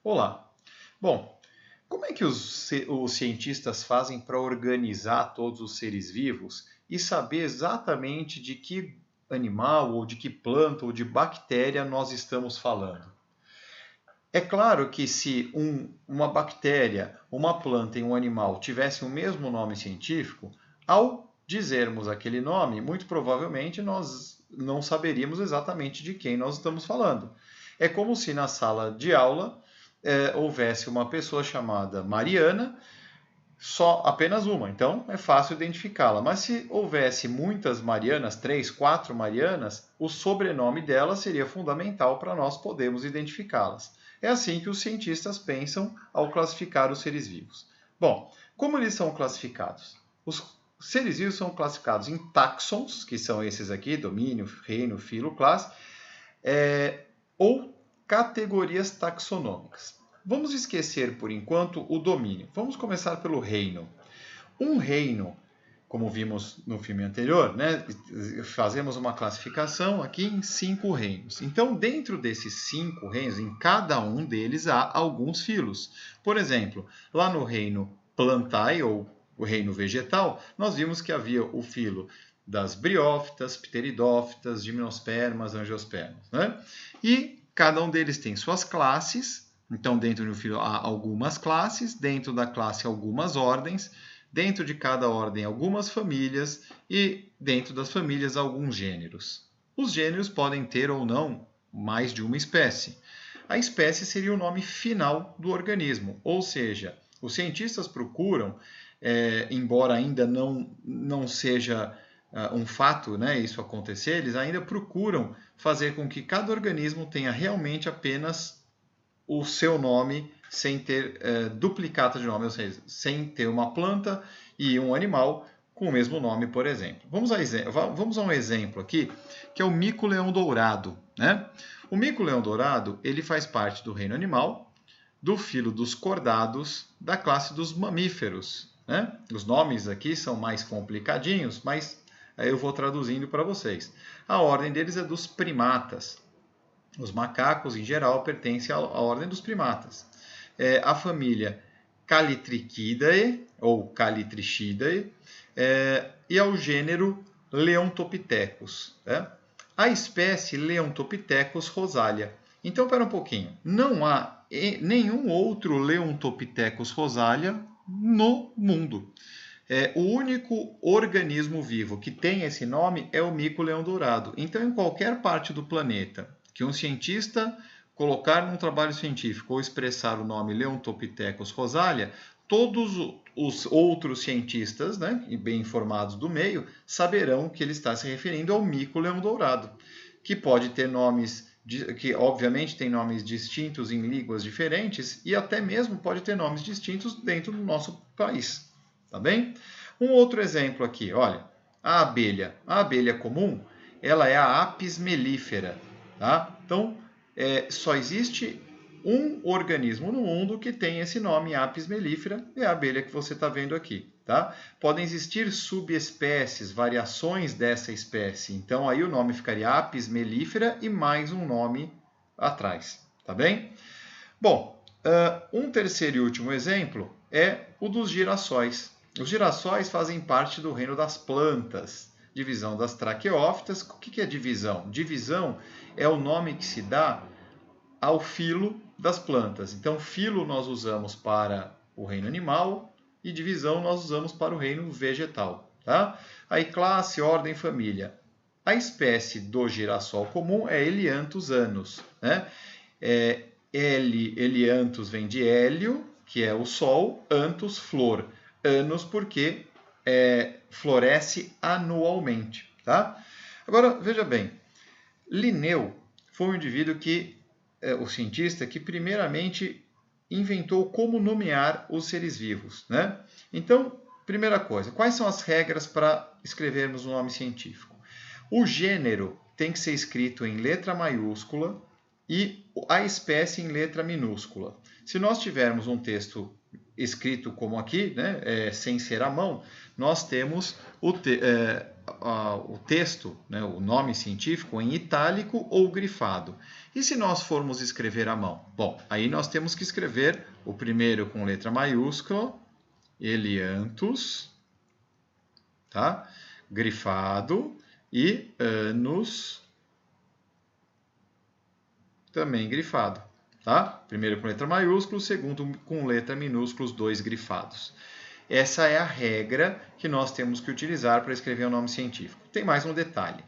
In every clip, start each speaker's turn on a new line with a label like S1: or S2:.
S1: Olá. Bom, como é que os cientistas fazem para organizar todos os seres vivos e saber exatamente de que animal, ou de que planta, ou de bactéria nós estamos falando? É claro que se uma bactéria, uma planta e um animal tivessem o mesmo nome científico, ao dizermos aquele nome, muito provavelmente nós não saberíamos exatamente de quem nós estamos falando. É como se na sala de aula houvesse uma pessoa chamada Mariana, só apenas uma, então é fácil identificá-la. Mas se houvesse muitas Marianas, 3, 4 Marianas, o sobrenome dela seria fundamental para nós podermos identificá-las. É assim que os cientistas pensam ao classificar os seres vivos. Bom, como eles são classificados? Os seres vivos são classificados em táxons, que são esses aqui, domínio, reino, filo, classe, ou categorias taxonômicas. Vamos esquecer, por enquanto, o domínio. Vamos começar pelo reino. Um reino, como vimos no filme anterior, né, fazemos uma classificação aqui em 5 reinos. Então, dentro desses 5 reinos, em cada um deles há alguns filos. Por exemplo, lá no reino Plantae, ou o reino vegetal, nós vimos que havia o filo das briófitas, pteridófitas, gimnospermas, angiospermas. Né? E cada um deles tem suas classes. Então, dentro do filo há algumas classes, dentro da classe algumas ordens, dentro de cada ordem algumas famílias e dentro das famílias alguns gêneros. Os gêneros podem ter ou não mais de uma espécie. A espécie seria o nome final do organismo, ou seja, os cientistas procuram, embora ainda não seja um fato, né, isso acontecer, eles ainda procuram fazer com que cada organismo tenha realmente apenas o seu nome sem ter duplicata de nome, ou seja, sem ter uma planta e um animal com o mesmo nome, por exemplo. Vamos a um exemplo aqui, que é o mico-leão dourado. Né? O mico-leão dourado ele faz parte do reino animal, do filo dos cordados, da classe dos mamíferos. Né? Os nomes aqui são mais complicadinhos, mas eu vou traduzindo para vocês. A ordem deles é dos primatas. Os macacos, em geral, pertencem à ordem dos primatas. A família Callitrichidae, ou Callitrichidae, e ao gênero Leontopithecus. A espécie Leontopithecus rosalia. Então, espera um pouquinho. Não há nenhum outro Leontopithecus rosalia no mundo. O único organismo vivo que tem esse nome é o mico-leão dourado. Então, em qualquer parte do planeta que um cientista colocar num trabalho científico ou expressar o nome Leontopithecus rosalia, todos os outros cientistas, né, bem informados do meio, saberão que ele está se referindo ao mico-leão dourado, que pode ter nomes, que obviamente tem nomes distintos em línguas diferentes e até mesmo pode ter nomes distintos dentro do nosso país. Tá bem? Um outro exemplo aqui, olha, a abelha comum, ela é a Apis mellifera. Tá? Então, só existe um organismo no mundo que tem esse nome, Apis mellifera, é a abelha que você está vendo aqui. Tá? Podem existir subespécies, variações dessa espécie. Então, aí o nome ficaria Apis mellifera e mais um nome atrás. Tá bem? Bom, um terceiro e último exemplo é o dos girassóis. Os girassóis fazem parte do reino das plantas. Divisão das traqueófitas. O que é divisão? Divisão é o nome que se dá ao filo das plantas. Então, filo nós usamos para o reino animal e divisão nós usamos para o reino vegetal. Tá? Aí, classe, ordem, família. A espécie do girassol comum é Helianthus anus. Né? Helianthus vem de hélio, que é o sol, anthus, flor. Anus porque floresce anualmente. Tá? Agora, veja bem, Linneu foi um indivíduo o cientista, que primeiramente inventou como nomear os seres vivos. Né? Então, primeira coisa, quais são as regras para escrevermos um nome científico? O gênero tem que ser escrito em letra maiúscula e a espécie em letra minúscula. Se nós tivermos um texto escrito como aqui, né, sem ser à mão, nós temos o texto, né, o nome científico, em itálico ou grifado. E se nós formos escrever à mão? Bom, aí nós temos que escrever o primeiro com letra maiúscula, Elianthus, tá? Grifado, e anos, também grifado. Tá? Primeiro com letra maiúscula, segundo com letra minúscula, os dois grifados. Essa é a regra que nós temos que utilizar para escrever o nome científico. Tem mais um detalhe.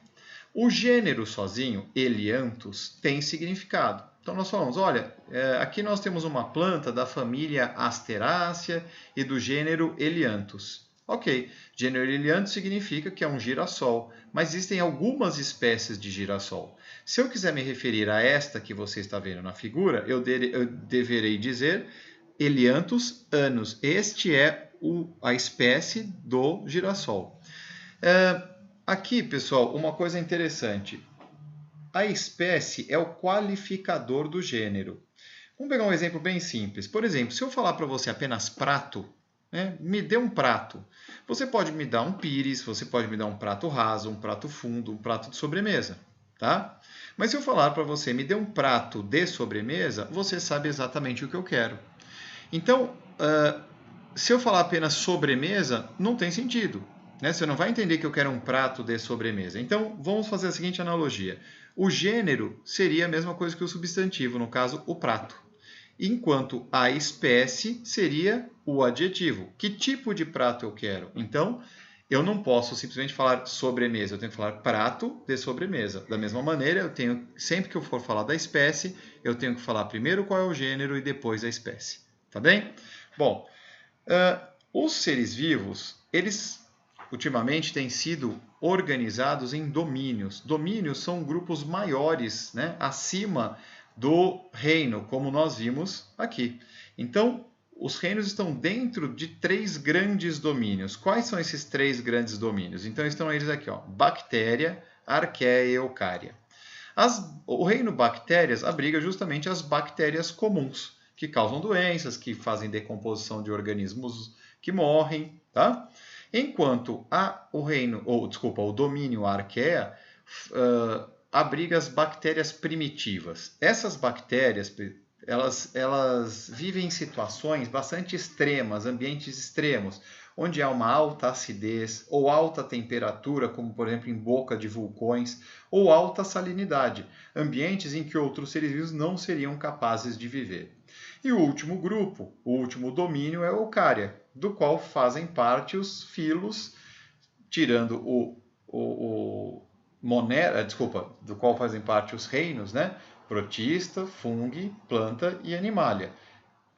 S1: O gênero sozinho, Elianthus, tem significado. Então nós falamos, olha, aqui nós temos uma planta da família Asterácea e do gênero Elianthus. Ok, gênero Elianthus significa que é um girassol, mas existem algumas espécies de girassol. Se eu quiser me referir a esta que você está vendo na figura, eu deverei dizer Elianthus annus. Este é a espécie do girassol. Aqui, pessoal, uma coisa interessante. A espécie é o qualificador do gênero. Vamos pegar um exemplo bem simples. Por exemplo, se eu falar para você apenas prato, né, me dê um prato. Você pode me dar um pires, você pode me dar um prato raso, um prato fundo, um prato de sobremesa. Tá? Mas se eu falar para você, me dê um prato de sobremesa, você sabe exatamente o que eu quero. Então, se eu falar apenas sobremesa, não tem sentido. Né? Você não vai entender que eu quero um prato de sobremesa. Então, vamos fazer a seguinte analogia. O gênero seria a mesma coisa que o substantivo, no caso, o prato. Enquanto a espécie seria o adjetivo. Que tipo de prato eu quero? Então, eu não posso simplesmente falar sobremesa, eu tenho que falar prato de sobremesa. Da mesma maneira, eu tenho, sempre que eu for falar da espécie, eu tenho que falar primeiro qual é o gênero e depois a espécie. Tá bem? Bom, os seres vivos, eles ultimamente têm sido organizados em domínios. Domínios são grupos maiores, né, acima do reino, como nós vimos aqui. Então, os reinos estão dentro de 3 grandes domínios. Quais são esses 3 grandes domínios? Então, estão eles aqui, ó, bactéria, arqueia e eucária. O reino bactérias abriga justamente as bactérias comuns, que causam doenças, que fazem decomposição de organismos que morrem, tá? Enquanto o domínio arqueia abriga as bactérias primitivas. Essas bactérias, elas vivem em situações bastante extremas, ambientes extremos, onde há uma alta acidez ou alta temperatura, como por exemplo em boca de vulcões, ou alta salinidade, ambientes em que outros seres vivos não seriam capazes de viver. E o último grupo, o último domínio é a eucária, do qual fazem parte os filos, tirando do qual fazem parte os reinos, né? Protista, fungo, planta e animalia.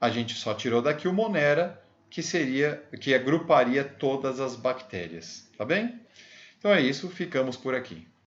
S1: A gente só tirou daqui o monera, que agruparia todas as bactérias, tá bem? Então é isso, ficamos por aqui.